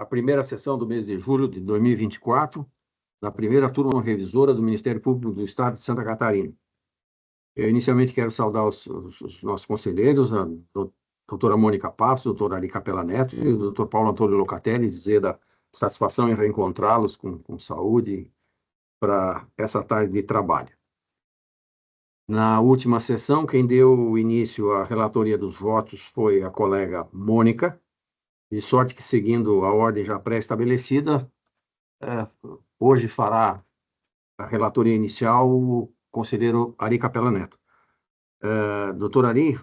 a primeira sessão do mês de julho de 2024, da primeira turma revisora do Ministério Público do Estado de Santa Catarina. Eu inicialmente quero saudar os nossos conselheiros, a doutora Mônica Passos, o doutor Ari Capella Neto e o doutor Paulo Antônio Locatelli, dizer da satisfação em reencontrá-los com saúde para essa tarde de trabalho. Na última sessão, quem deu início à relatoria dos votos foi a colega Mônica, de sorte que, seguindo a ordem já pré-estabelecida, hoje fará a relatoria inicial o conselheiro Ari Capella Neto. Doutor Ari,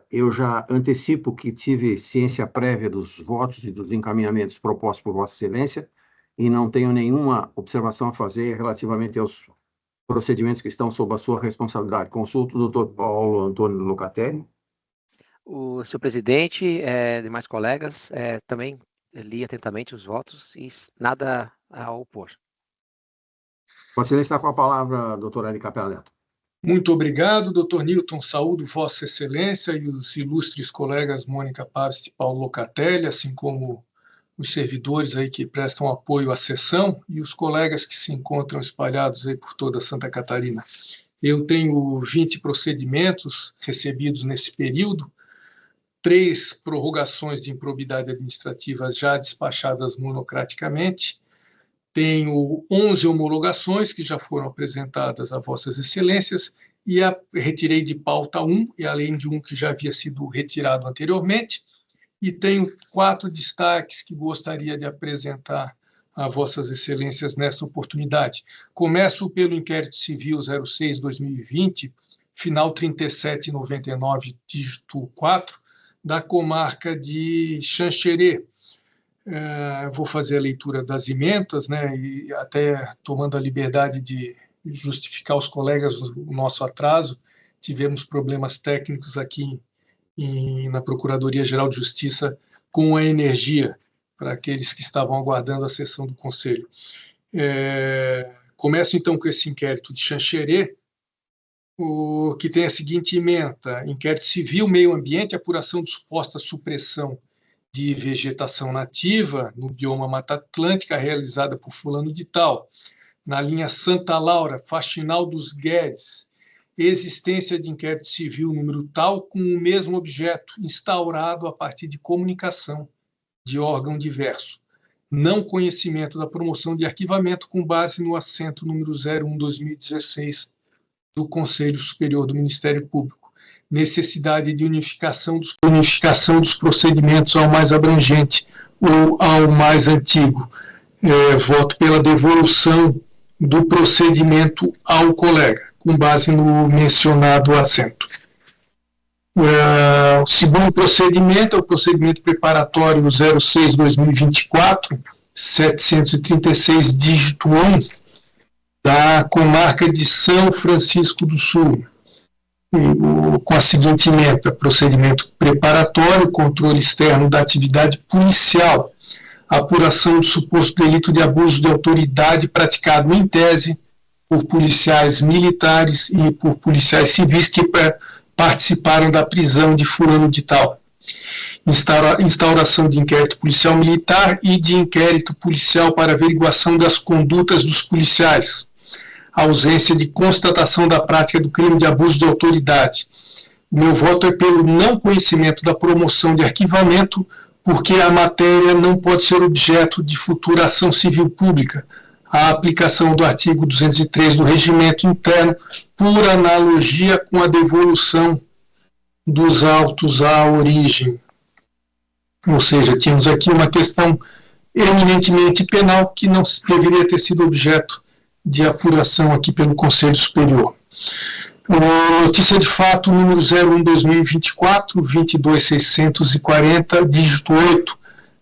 eu já antecipo que tive ciência prévia dos votos e dos encaminhamentos propostos por Vossa Excelência e não tenho nenhuma observação a fazer relativamente aos procedimentos que estão sob a sua responsabilidade. Consulto o doutor Paulo Antônio Locatelli. O senhor presidente, demais colegas, também li atentamente os votos e nada a opor. Vossa Excelência está com a palavra, doutor Ari Capella Neto. Muito obrigado, doutor Newton. Saúdo Vossa Excelência e os ilustres colegas Mônica Passos e Paulo Locatelli, assim como os servidores aí que prestam apoio à sessão e os colegas que se encontram espalhados aí por toda Santa Catarina. Eu tenho 20 procedimentos recebidos nesse período, 3 prorrogações de improbidade administrativa já despachadas monocraticamente, tenho 11 homologações que já foram apresentadas a Vossas Excelências e retirei de pauta 1, e além de um que já havia sido retirado anteriormente, e tenho 4 destaques que gostaria de apresentar a Vossas Excelências nessa oportunidade. Começo pelo inquérito civil 06-2020, final 3799, dígito 4, da comarca de Xanxerê. Vou fazer a leitura das emendas, né, e até tomando a liberdade de justificar aos colegas o nosso atraso, tivemos problemas técnicos aqui na Procuradoria-Geral de Justiça com a energia, para aqueles que estavam aguardando a sessão do Conselho. Começo, então, com esse inquérito de Xanxerê, que tem a seguinte ementa: inquérito civil, meio ambiente, apuração de suposta supressão de vegetação nativa no bioma Mata Atlântica, realizada por fulano de tal, na linha Santa Laura, Faxinal dos Guedes, existência de inquérito civil número tal com o mesmo objeto, instaurado a partir de comunicação de órgão diverso, não conhecimento da promoção de arquivamento com base no assento número 01/2016 do Conselho Superior do Ministério Público, necessidade de unificação dos procedimentos ao mais abrangente ou ao mais antigo. Voto pela devolução do procedimento ao colega, com base no mencionado assento. O segundo procedimento é o procedimento preparatório 06-2024, 736, dígito 1, da comarca de São Francisco do Sul, com a seguinte ementa: procedimento preparatório, controle externo da atividade policial, apuração do suposto delito de abuso de autoridade praticado em tese por policiais militares e por policiais civis que participaram da prisão de fulano de tal. Instauração de inquérito policial militar e de inquérito policial para averiguação das condutas dos policiais. Ausência de constatação da prática do crime de abuso de autoridade. Meu voto é pelo não conhecimento da promoção de arquivamento, porque a matéria não pode ser objeto de futura ação civil pública, a aplicação do artigo 203 do Regimento Interno, por analogia com a devolução dos autos à origem. Ou seja, tínhamos aqui uma questão eminentemente penal que não deveria ter sido objeto de apuração aqui pelo Conselho Superior. Notícia de fato número 01/2024, 22.640, dígito 8,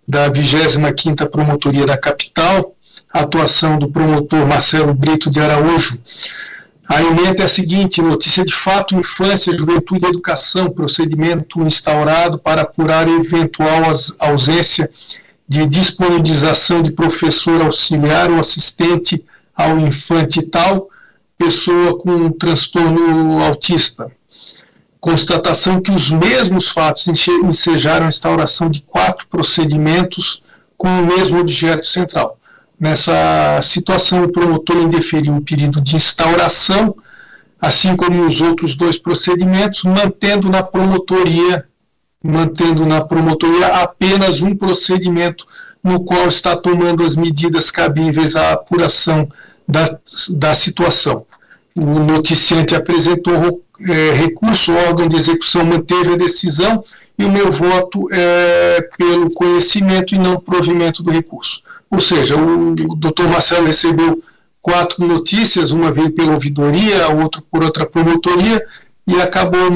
da 25ª Promotoria da Capital, atuação do promotor Marcelo Brito de Araújo. A ementa é a seguinte: notícia de fato, infância, juventude e educação, procedimento instaurado para apurar eventual ausência de disponibilização de professor auxiliar ou assistente ao infante tal, pessoa com transtorno autista. Constatação que os mesmos fatos ensejaram a instauração de 4 procedimentos com o mesmo objeto central. Nessa situação, o promotor indeferiu o pedido de instauração, assim como os outros 2 procedimentos, mantendo na promotoria apenas um procedimento no qual está tomando as medidas cabíveis à apuração da situação. O noticiante apresentou recurso, o órgão de execução manteve a decisão e o meu voto é pelo conhecimento e não provimento do recurso. Ou seja, o doutor Marcelo recebeu 4 notícias, uma veio pela ouvidoria, a outra por outra promotoria, e acabou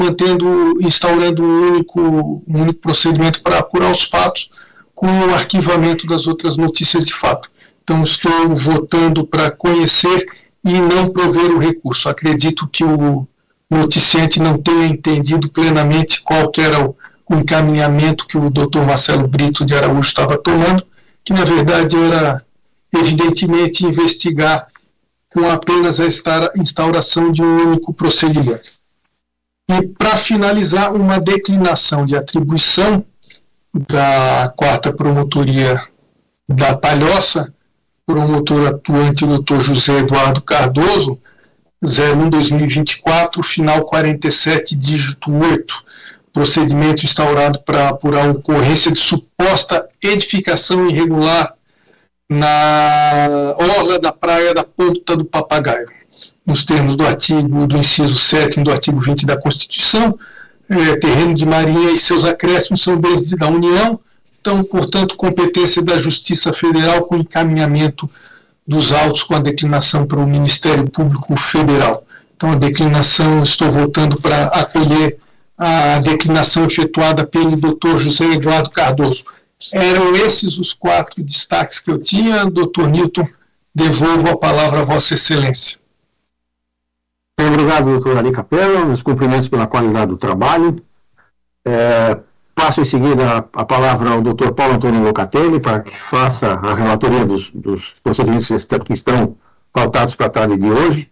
instaurando um único procedimento para apurar os fatos, com o arquivamento das outras notícias de fato. Então, estou votando para conhecer e não prover o recurso. Acredito que o noticiante não tenha entendido plenamente qual que era o encaminhamento que o doutor Marcelo Brito de Araújo estava tomando, que na verdade era, evidentemente, investigar com apenas a instauração de um único procedimento. E, para finalizar, uma declinação de atribuição da 4ª Promotoria da Palhoça, promotor atuante Dr. José Eduardo Cardoso, 01/2024, final 47, dígito 8, procedimento instaurado para apurar ocorrência de suposta edificação irregular na orla da praia da Ponta do Papagaio. Nos termos do inciso 7 do artigo 20 da Constituição, terreno de marinha e seus acréscimos são bens da União, então, portanto, competência da Justiça Federal com encaminhamento dos autos com a declinação para o Ministério Público Federal. Então, a declinação, estou votando para acolher a declinação efetuada pelo Dr. José Eduardo Cardoso. Eram esses os 4 destaques que eu tinha. Dr. Newton, devolvo a palavra a Vossa Excelência. Obrigado, doutor Ari Capella, meus cumprimentos pela qualidade do trabalho. Passo em seguida a palavra ao doutor Paulo Antônio Locatelli para que faça a relatoria dos procedimentos que estão pautados para a tarde de hoje.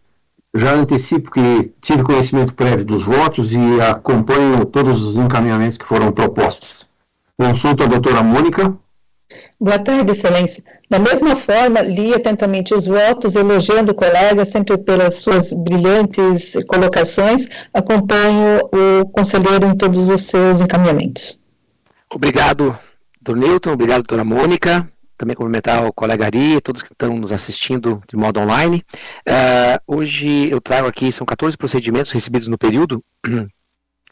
Já antecipo que tive conhecimento prévio dos votos e acompanho todos os encaminhamentos que foram propostos. Consulto a doutora Mônica. Boa tarde, Excelência. Da mesma forma, li atentamente os votos, elogiando o colega sempre pelas suas brilhantes colocações. Acompanho o conselheiro em todos os seus encaminhamentos. Obrigado, doutor Newton. Obrigado, doutora Mônica. Também cumprimentar o colega Ari e todos que estão nos assistindo de modo online. Hoje eu trago aqui, são 14 procedimentos recebidos no período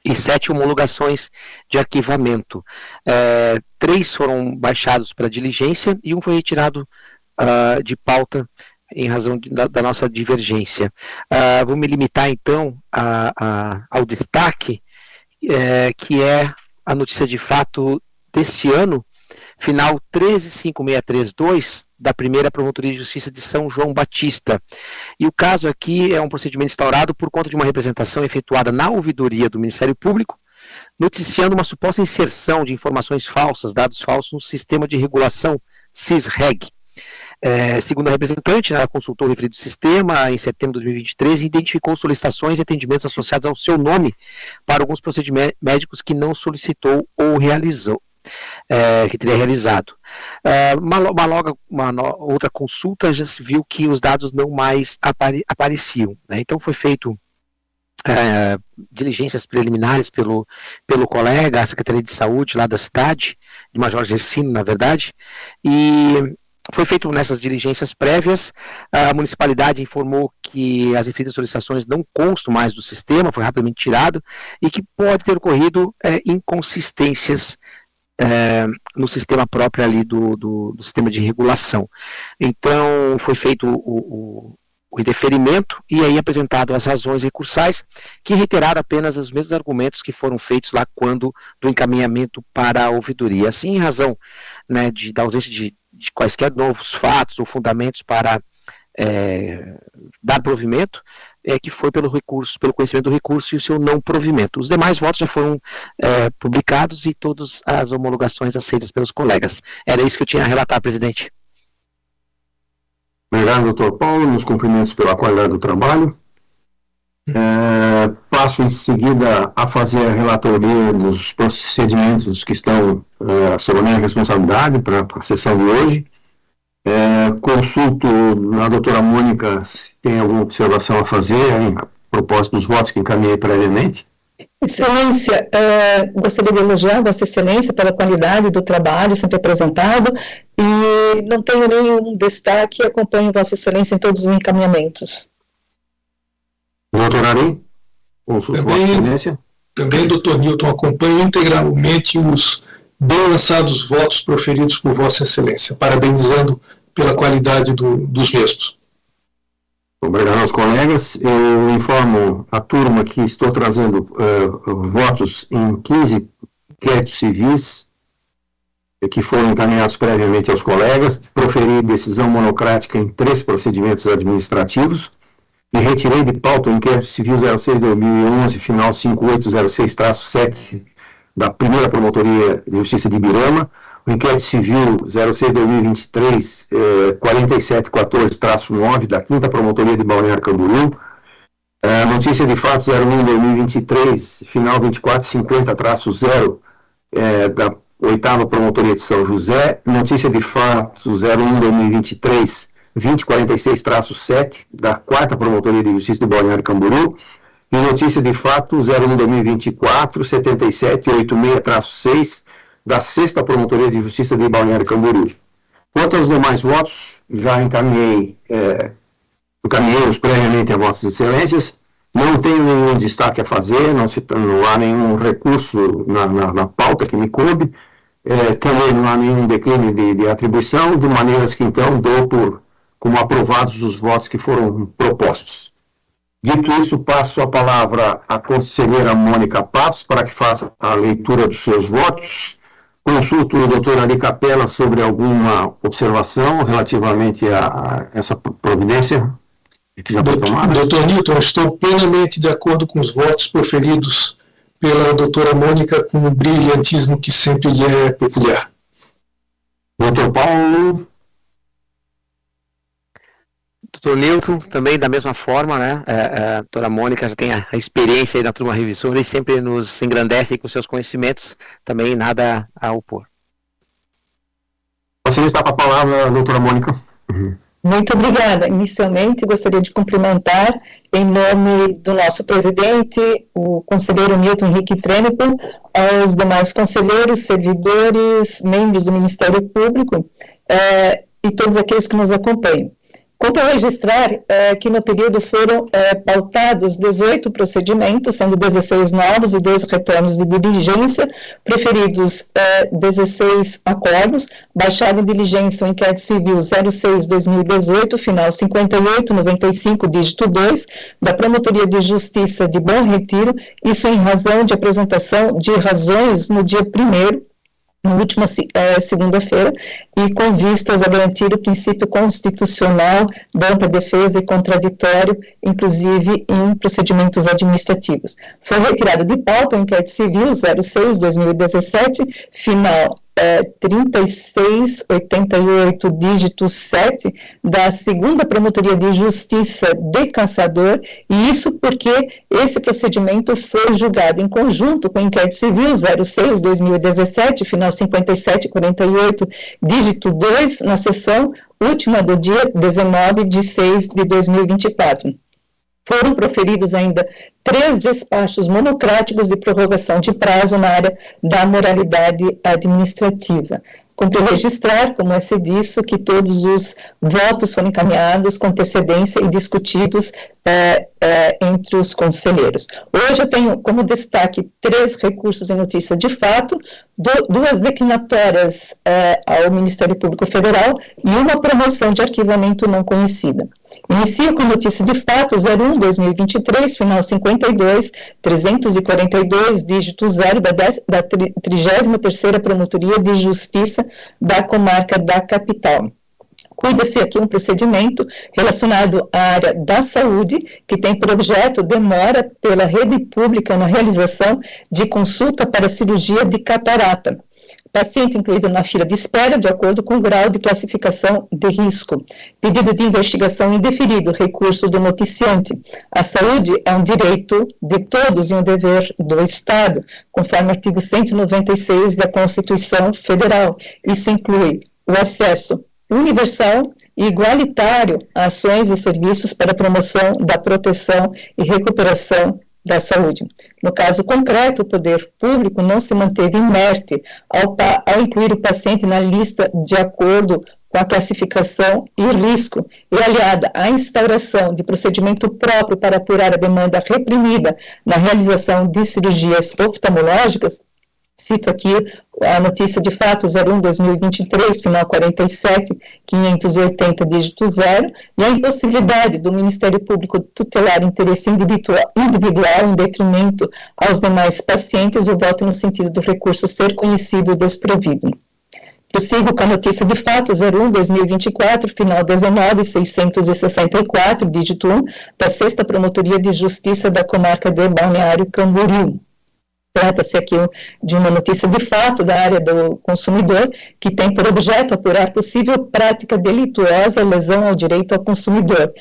e 7 homologações de arquivamento. 3 foram baixados para diligência e um foi retirado de pauta em razão da nossa divergência. Vou me limitar, então, ao destaque, que é a notícia de fato desse ano, final 135632, da primeira Promotoria de Justiça de São João Batista. E o caso aqui é um procedimento instaurado por conta de uma representação efetuada na ouvidoria do Ministério Público, noticiando uma suposta inserção de informações falsas, dados falsos, no sistema de regulação SISREG. Segundo a representante, ela consultou o referido sistema em setembro de 2023 e identificou solicitações e atendimentos associados ao seu nome para alguns procedimentos médicos que não solicitou ou realizou. Que teria realizado. Uma outra consulta já se viu que os dados não mais apareciam, né? Então foi feito diligências preliminares pelo colega, a Secretaria de Saúde lá da cidade, de Major Gersino, na verdade, e foi feito nessas diligências prévias, a municipalidade informou que as referidas solicitações não constam mais do sistema, foi rapidamente tirado, e que pode ter ocorrido inconsistências no sistema próprio ali do sistema de regulação. Então foi feito o indeferimento e aí apresentado as razões recursais, que reiteraram apenas os mesmos argumentos que foram feitos lá quando do encaminhamento para a ouvidoria. Assim, em razão, né, da ausência de quaisquer novos fatos ou fundamentos para dar provimento, que foi pelo conhecimento do recurso e o seu não provimento. Os demais votos já foram publicados e todas as homologações aceitas pelos colegas. Era isso que eu tinha a relatar, presidente. Obrigado, doutor Paulo. Meus cumprimentos pela qualidade do trabalho. passo em seguida a fazer a relatoria dos procedimentos que estão sob a minha responsabilidade para a sessão de hoje. Consulto a doutora Mônica se tem alguma observação a fazer a propósito dos votos que encaminhei previamente. Excelência, gostaria de elogiar Vossa Excelência pela qualidade do trabalho sempre apresentado e não tenho nenhum destaque e acompanho Vossa Excelência em todos os encaminhamentos. Doutor Ari, consulto Vossa Excelência. Também, doutor Newton, acompanho integralmente os bem lançados votos proferidos por Vossa Excelência, parabenizando pela qualidade dos mesmos. Obrigado aos colegas. Eu informo a turma que estou trazendo votos em 15 inquéritos civis que foram encaminhados previamente aos colegas, proferi decisão monocrática em 3 procedimentos administrativos e retirei de pauta o inquérito civil 06/2011, final 5806-7 da primeira Promotoria de Justiça de Ibirama, o inquérito civil 06/2023, 4714-9 da 5ª Promotoria de Balneário Camboriú, notícia de fato 01/2023, final 2450-0 da 8ª Promotoria de São José, notícia de fato 01/2023, 2046-7 da 4ª Promotoria de Justiça de Balneário Camboriú, e notícia de fato 01/2024, 7786-6 da 6ª Promotoria de Justiça de Balneário Camboriú. Quanto aos demais votos, já encaminhei-os previamente a Vossas Excelências, não tenho nenhum destaque a fazer, não há nenhum recurso na pauta que me coube, também não há nenhum declínio de atribuição, de maneiras que então dou como aprovados os votos que foram propostos. Dito isso, passo a palavra à conselheira Mônica Pavos para que faça a leitura dos seus votos. Consulto o doutor Ari Capella sobre alguma observação relativamente a essa providência que já foi tomada. Doutor Newton, estou plenamente de acordo com os votos proferidos pela doutora Mônica, com o brilhantismo que sempre lhe é peculiar. Doutor Paulo. Doutor Newton, também da mesma forma, né? A doutora Mônica já tem a experiência aí na turma revisora e sempre nos engrandece com seus conhecimentos, também nada a opor. Você está com a palavra, doutora Mônica. Muito obrigada. Inicialmente, gostaria de cumprimentar, em nome do nosso presidente, o conselheiro Newton Henrique Trenipo, aos demais conselheiros, servidores, membros do Ministério Público e todos aqueles que nos acompanham. Quanto a registrar, que no período foram pautados 18 procedimentos, sendo 16 novos e 2 retornos de diligência, preferidos 16 acordos, baixado em diligência o inquérito civil 06/2018, final 5895, dígito 2, da Promotoria de Justiça de Bom Retiro, isso em razão de apresentação de razões no dia 1º, na última segunda-feira, e com vistas a garantir o princípio constitucional da ampla defesa e contraditório, inclusive em procedimentos administrativos. Foi retirado de pauta o inquérito civil 06/2017, final 3688, dígito 7, da 2ª Promotoria de Justiça de Caçador, e isso porque esse procedimento foi julgado em conjunto com o inquérito civil 06/2017, final 5748, dígito 2, na sessão última do dia 19/6/2024. Foram proferidos ainda 3 despachos monocráticos de prorrogação de prazo na área da moralidade administrativa. Cumpre registrar, como é disso, que todos os votos foram encaminhados com antecedência e discutidos entre os conselheiros. Hoje eu tenho como destaque 3 recursos em notícia de fato, 2 declinatórias ao Ministério Público Federal e uma promoção de arquivamento não conhecida. Inicio com notícia de fato 01/2023, final 52-342, dígito 0, da 33ª Promotoria de Justiça da Comarca da Capital. Cuida-se aqui um procedimento relacionado à área da saúde, que tem por objeto demora pela rede pública na realização de consulta para cirurgia de catarata. Paciente incluído na fila de espera, de acordo com o grau de classificação de risco. Pedido de investigação indeferido, recurso do noticiante. A saúde é um direito de todos e um dever do Estado, conforme o artigo 196 da Constituição Federal. Isso inclui o acesso universal e igualitário a ações e serviços para a promoção da proteção e recuperação da saúde. No caso concreto, o poder público não se manteve inerte ao incluir o paciente na lista de acordo com a classificação e risco, e aliada à instauração de procedimento próprio para apurar a demanda reprimida na realização de cirurgias oftalmológicas. Cito aqui a notícia de fato 01/2023, final 47.580, dígito 0, e a impossibilidade do Ministério Público tutelar interesse individual em detrimento aos demais pacientes, o voto no sentido do recurso ser conhecido e desprovido. Prossigo com a notícia de fato 01/2024, final 19.664, dígito 1, da 6ª Promotoria de Justiça da Comarca de Balneário Camboriú. Trata-se aqui de uma notícia de fato da área do consumidor, que tem por objeto apurar possível prática delituosa, lesão ao direito ao consumidor.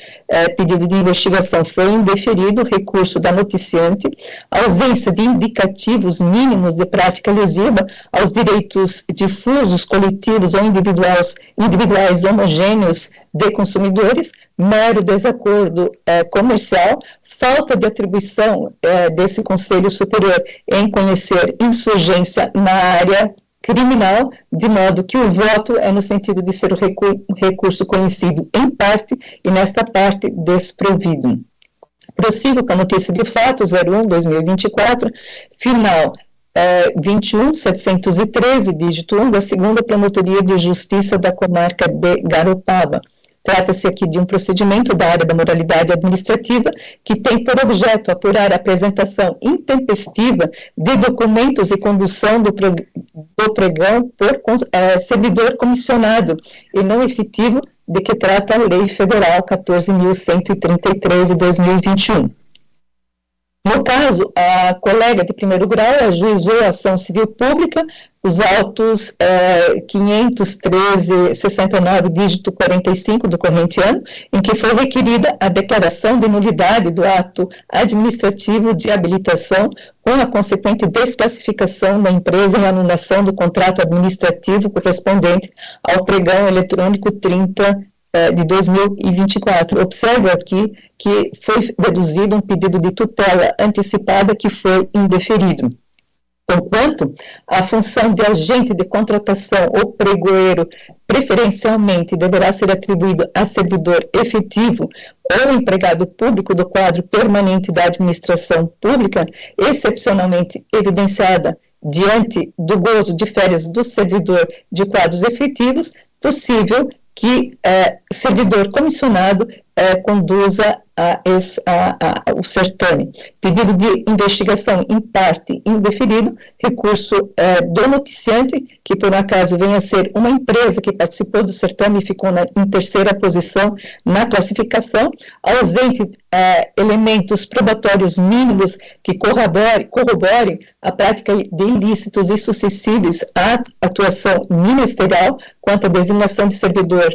Pedido de investigação foi indeferido, recurso da noticiante, ausência de indicativos mínimos de prática lesiva aos direitos difusos, coletivos ou individuais homogêneos de consumidores, mero desacordo comercial, falta de atribuição desse Conselho Superior em conhecer insurgência na área criminal, de modo que o voto é no sentido de ser o recurso conhecido em parte e nesta parte desprovido. Prossigo com a notícia de fato 01/2024, final 21.713, dígito 1, da 2ª Promotoria de Justiça da Comarca de Garopaba. Trata-se aqui de um procedimento da área da moralidade administrativa que tem por objeto apurar a apresentação intempestiva de documentos e condução do pregão por servidor comissionado e não efetivo, de que trata a Lei Federal 14.133 de 2021. No caso, a colega de primeiro grau ajuizou a ação civil pública, os autos 513-69, dígito 45 do corrente ano, em que foi requerida a declaração de nulidade do ato administrativo de habilitação, com a consequente desclassificação da empresa e anulação do contrato administrativo correspondente ao pregão eletrônico 30 de 2024. Observo aqui que foi deduzido um pedido de tutela antecipada que foi indeferido. Conquanto a função de agente de contratação ou pregoeiro preferencialmente deverá ser atribuída a servidor efetivo ou empregado público do quadro permanente da administração pública, excepcionalmente evidenciada diante do gozo de férias do servidor de quadros efetivos, possível que servidor comissionado conduza o certame. Pedido de investigação em parte indeferido, recurso do noticiante, que por um acaso venha a ser uma empresa que participou do certame e ficou em 3ª posição na classificação, ausente elementos probatórios mínimos que corroborem a prática de ilícitos e suscetíveis à atuação ministerial quanto à designação de servidor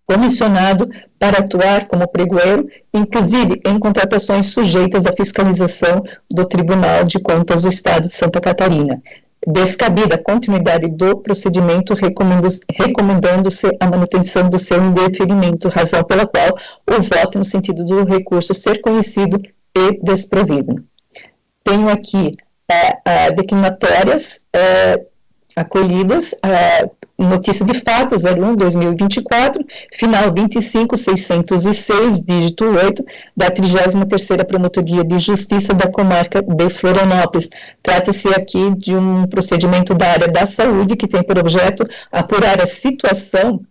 comissionado para atuar como pregoeiro, inclusive em contratações sujeitas à fiscalização do Tribunal de Contas do Estado de Santa Catarina. Descabida a continuidade do procedimento, recomendando-se a manutenção do seu indeferimento, razão pela qual o voto no sentido do recurso ser conhecido e desprovido. Tenho aqui declinatórias acolhidas, notícia de fato 01/2024, final 25.606, dígito 8, da 33ª Promotoria de Justiça da Comarca de Florianópolis. Trata-se aqui de um procedimento da área da saúde que tem por objeto apurar a situação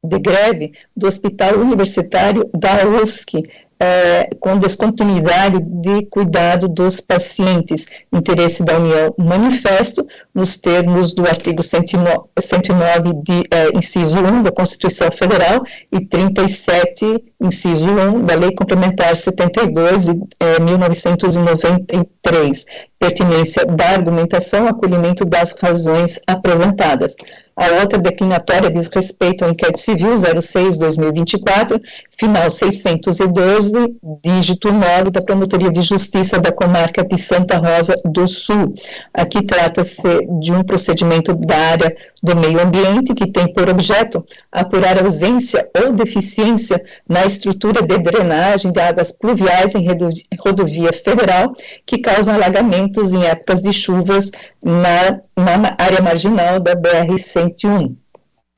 de greve do Hospital Universitário da UFSC, com descontinuidade de cuidado dos pacientes. Interesse da União manifesto, nos termos do artigo 109, inciso 1 da Constituição Federal e 37, inciso 1 da Lei Complementar 72 de 1993. Pertinência da argumentação, acolhimento das razões apresentadas. A outra declinatória diz respeito ao inquérito civil 06-2024, final 612, dígito 9 da Promotoria de Justiça da Comarca de Santa Rosa do Sul. Aqui trata-se de um procedimento da área do meio ambiente que tem por objeto apurar ausência ou deficiência na estrutura de drenagem de águas pluviais em rodovia federal que causam alagamentos em épocas de chuvas na área marginal da BR-101.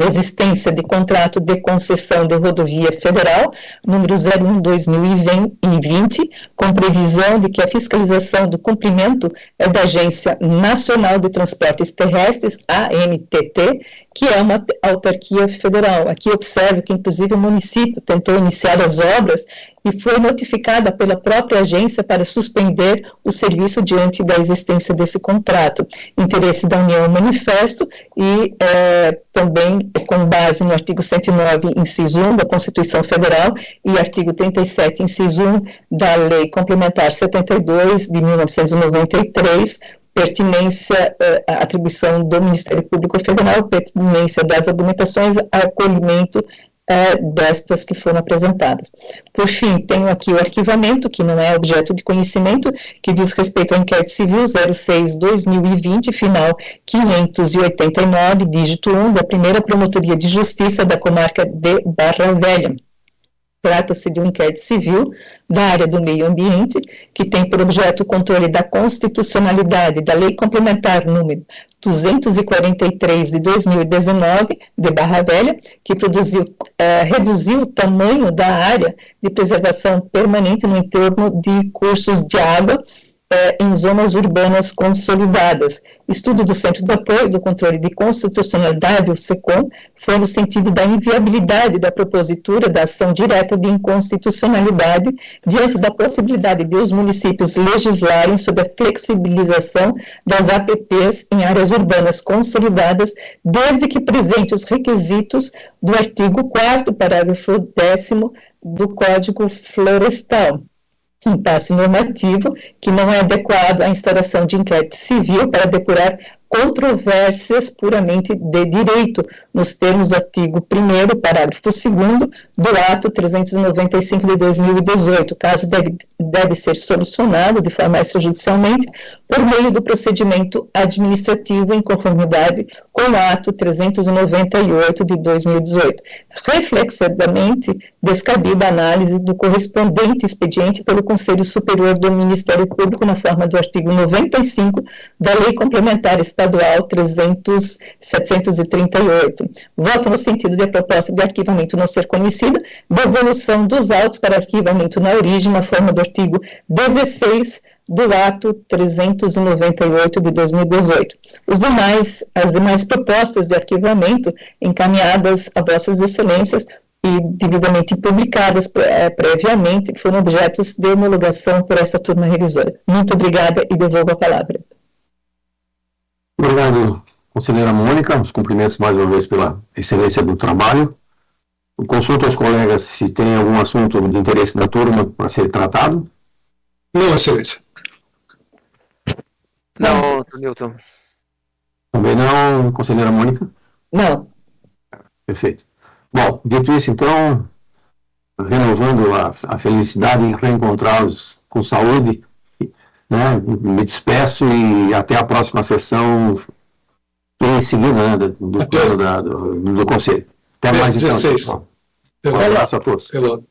Existência de contrato de concessão de rodovia federal, número 01/2020, com previsão de que a fiscalização do cumprimento é da Agência Nacional de Transportes Terrestres, ANTT, que é uma autarquia federal. Aqui observo que, inclusive, o município tentou iniciar as obras e foi notificada pela própria agência para suspender o serviço diante da existência desse contrato. Interesse da União manifesto e também com base no artigo 109, inciso 1 da Constituição Federal e artigo 37, inciso 1 da Lei Complementar 72 de 1993, pertinência, atribuição do Ministério Público Federal, pertinência das argumentações, acolhimento destas que foram apresentadas. Por fim, tenho aqui o arquivamento, que não é objeto de conhecimento, que diz respeito ao inquérito civil 06/2020, final 589, dígito 1, da primeira Promotoria de Justiça da Comarca de Barra Velha. Trata-se de um inquérito civil da área do meio ambiente, que tem por objeto o controle da constitucionalidade da Lei Complementar número 243 de 2019, de Barra Velha, que reduziu o tamanho da área de preservação permanente no entorno de cursos de água em zonas urbanas consolidadas. Estudo do Centro de Apoio do Controle de Constitucionalidade, o SECOM, foi no sentido da inviabilidade da propositura da ação direta de inconstitucionalidade diante da possibilidade de os municípios legislarem sobre a flexibilização das APPs em áreas urbanas consolidadas, desde que presente os requisitos do artigo 4º, parágrafo 10º do Código Florestal. Um passo normativo que não é adequado à instauração de inquérito civil para depurar controvérsias puramente de direito, nos termos do artigo 1º, parágrafo 2º, do ato 395 de 2018. O caso deve ser solucionado de forma extrajudicialmente por meio do procedimento administrativo em conformidade com o ato 398 de 2018. Reflexivamente, descabida a análise do correspondente expediente pelo Conselho Superior do Ministério Público na forma do artigo 95 da Lei Complementar Estadual 738. Voto no sentido de a proposta de arquivamento não ser conhecida, devolução dos autos para arquivamento na origem na forma do artigo 16 do ato 398 de 2018. As demais propostas de arquivamento encaminhadas a vossas excelências e devidamente publicadas previamente foram objetos de homologação por esta turma revisora. Muito obrigada e devolvo a palavra. Obrigado, conselheira Mônica. Os cumprimentos mais uma vez pela excelência do trabalho. Consulto aos colegas se tem algum assunto de interesse da turma para ser tratado. Não, excelência. Não, Newton. Também não, conselheira Mônica? Não. Perfeito. Bom, dito isso, então, renovando a felicidade em reencontrá-los com saúde, né, me despeço e até a próxima sessão em seguida, né, do Conselho. Até mais, 16. Então. Um abraço a todos. Até logo.